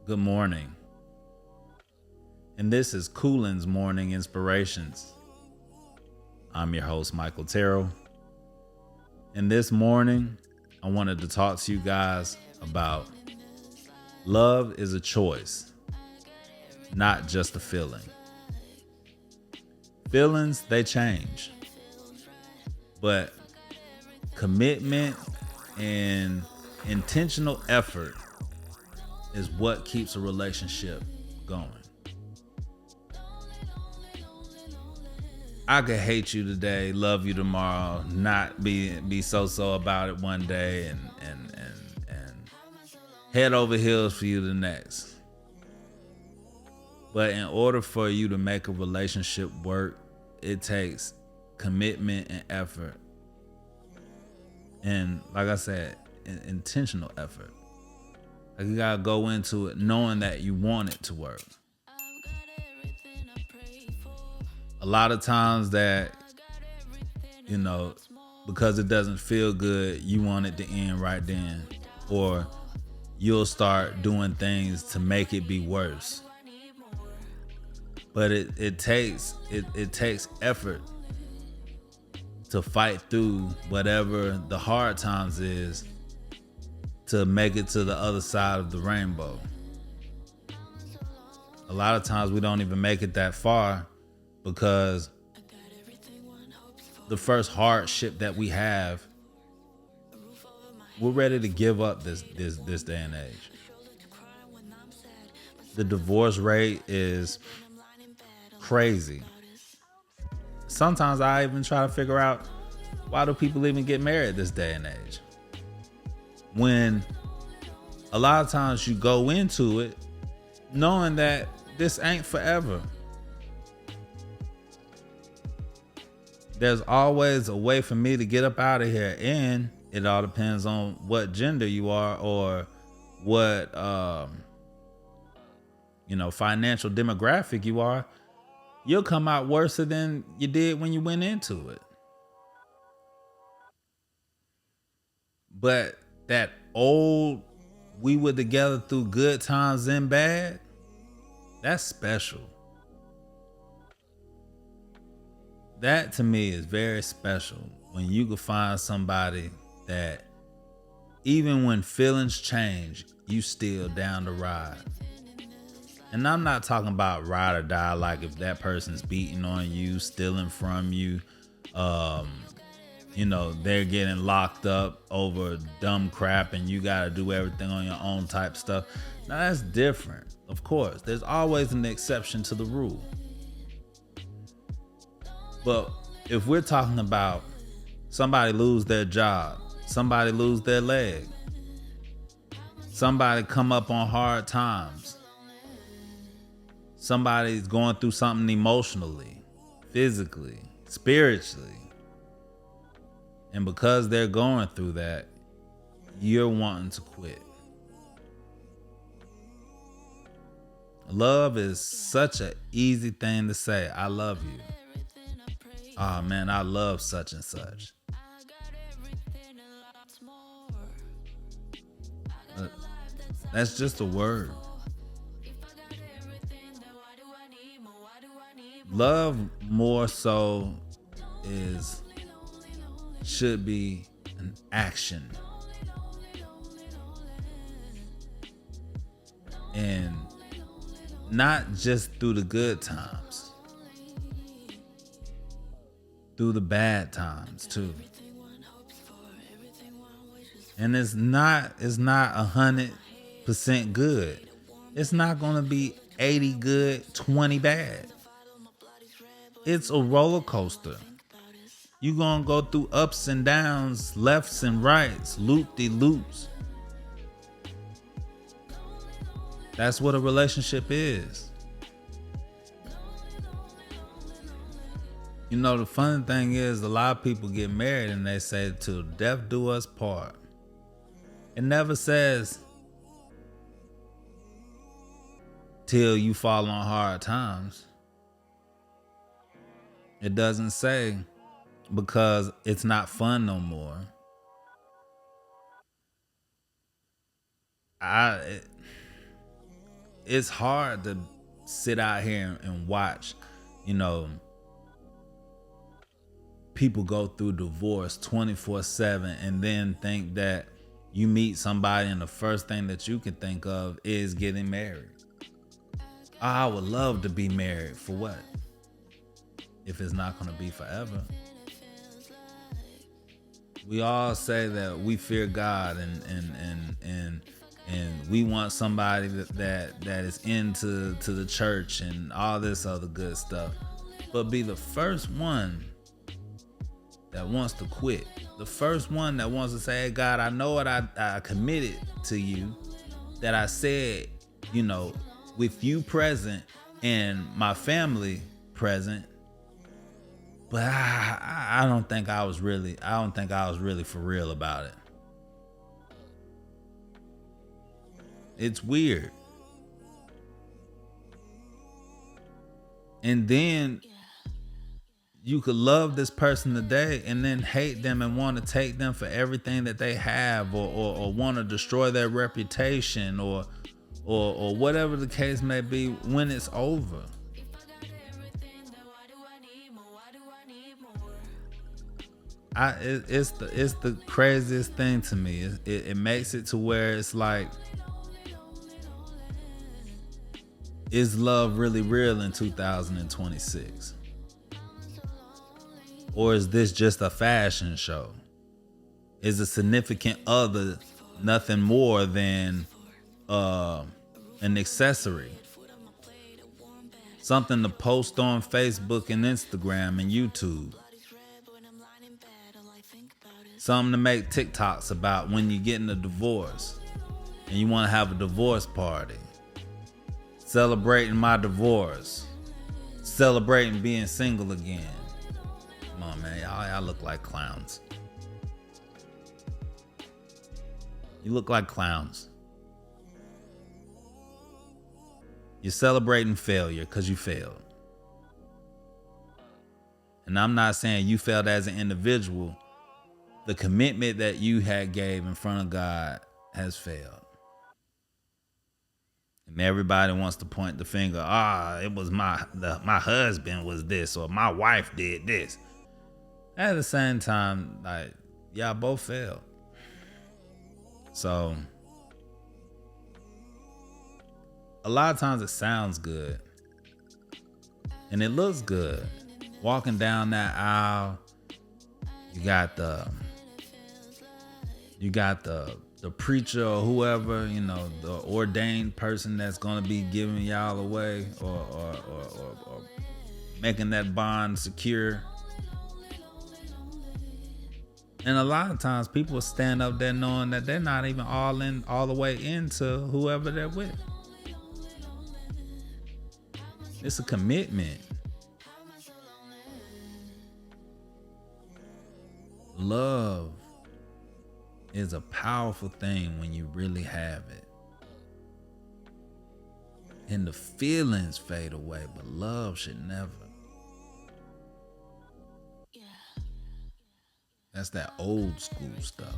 Good morning. And this is Coolin's Morning Inspirations. I'm your host, Michael Terrell. And this morning, I wanted to talk to you guys about love is a choice, not just a feeling. Feelings, they change. But commitment and intentional effort is what keeps a relationship going. I could hate you today, love you tomorrow, not be so about it one day, and head over heels for you the next. But in order for you to make a relationship work, it takes commitment and effort. And like I said, intentional effort. Like you gotta go into it knowing that you want it to work. A lot of times that, because it doesn't feel good, you want it to end right then. Or you'll start doing things to make it be worse. But it takes effort to fight through whatever the hard times is to make it to the other side of the rainbow. A lot of times we don't even make it that far because the first hardship that we have, we're ready to give up this day and age. The divorce rate is crazy. Sometimes I even try to figure out, why do people even get married this day and age? When a lot of times you go into it knowing that this ain't forever. There's always a way for me to get up out of here, and it all depends on what gender you are or what financial demographic you are. You'll come out worse than you did when you went into it. But that old, we were together through good times and bad, that's special. That to me is very special, when you can find somebody that even when feelings change, you still down to ride. And I'm not talking about ride or die, like if that person's beating on you, stealing from you, they're getting locked up over dumb crap and you got to do everything on your own type stuff. Now that's different. Of course, there's always an exception to the rule. But if we're talking about somebody lose their job, somebody lose their leg, somebody come up on hard times, somebody's going through something emotionally, physically, spiritually, and because they're going through that, you're wanting to quit. Love is such an easy thing to say. I love you. Oh man, I love such and such. But that's just a word. Love more so should be an action. And not just through the good times, through the bad times too. And it's not 100% good. It's not gonna be 80 good, 20 bad. It's a roller coaster. You're gonna go through ups and downs, lefts and rights, loop-de-loops. That's what a relationship is. The funny thing is, a lot of people get married and they say, till death do us part. It never says till you fall on hard times. It doesn't say because it's not fun no more. it's hard to sit out here and watch, you know, people go through divorce 24/7 and then think that you meet somebody and the first thing that you can think of is getting married. I would love to be married. For what? If it's not going to be forever. We all say that we fear God and we want somebody that is into the church and all this other good stuff. But be the first one that wants to quit. The first one that wants to say, hey, God, I know what I committed to you, that I said, you know, with you present and my family present, but I don't think I was really for real about it. It's weird. And then you could love this person today and then hate them and want to take them for everything that they have, or want to destroy their reputation, or whatever the case may be when it's over. It's the craziest thing to me. It makes it to where it's like, is love really real in 2026? Or is this just a fashion show? Is a significant other nothing more than an accessory? Something to post on Facebook and Instagram and YouTube. Something to make TikToks about when you're getting a divorce and you want to have a divorce party. Celebrating my divorce. Celebrating being single again. Come on, man. Y'all look like clowns. You look like clowns. You're celebrating failure because you failed. And I'm not saying you failed as an individual. The commitment that you had gave in front of God has failed. And everybody wants to point the finger. It was my husband was this, or my wife did this. At the same time, like, y'all both failed. So a lot of times it sounds good and it looks good. Walking down that aisle, you got the preacher or whoever, you know, the ordained person that's gonna be giving y'all away or making that bond secure. And a lot of times people stand up there knowing that they're not even all the way into whoever they're with. It's a commitment. Love is a powerful thing when you really have it. And the feelings fade away, but love should never. That's that old school stuff.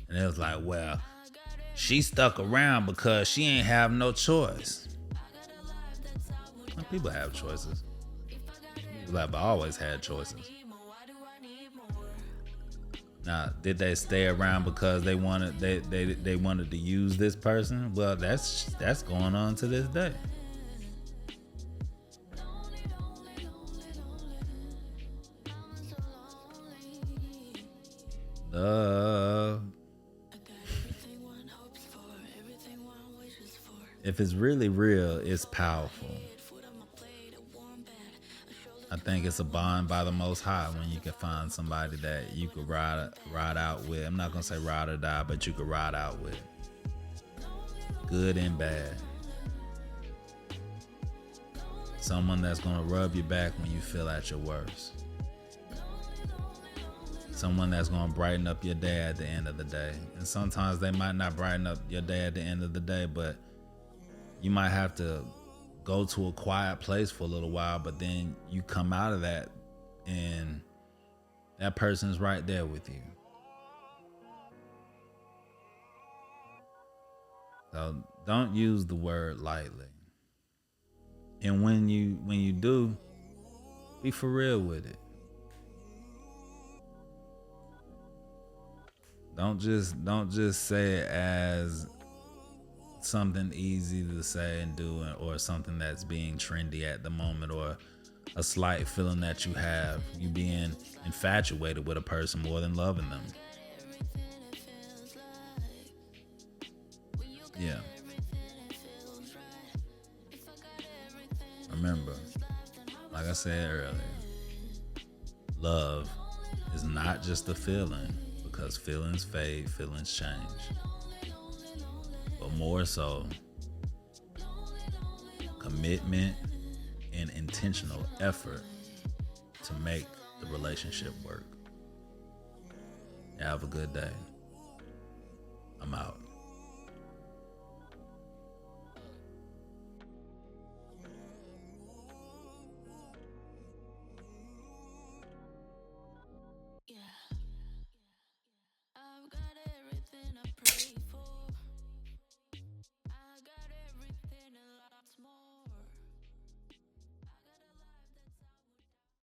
And it was like, well, she stuck around because she ain't have no choice. Well, people have choices. People have always had choices. Now, did they stay around because they wanted to use this person? Well, that's going on to this day. If it's really real, it's powerful. I think it's a bond by the Most High when you can find somebody that you could ride out with. I'm not gonna say ride or die, but you could ride out with. Good and bad. Someone that's gonna rub you back when you feel at your worst. Someone that's gonna brighten up your day at the end of the day. And sometimes they might not brighten up your day at the end of the day, but you might have to go to a quiet place for a little while, but then you come out of that and that person's right there with you. So don't use the word lightly. And when you do, be for real with it. Don't just say it as something easy to say and do, or something that's being trendy at the moment, or a slight feeling that you have, you being infatuated with a person more than loving them. Yeah. Remember, like I said earlier, love is not just a feeling, because feelings fade, feelings change. But more so, commitment and intentional effort to make the relationship work. Have a good day. I'm out.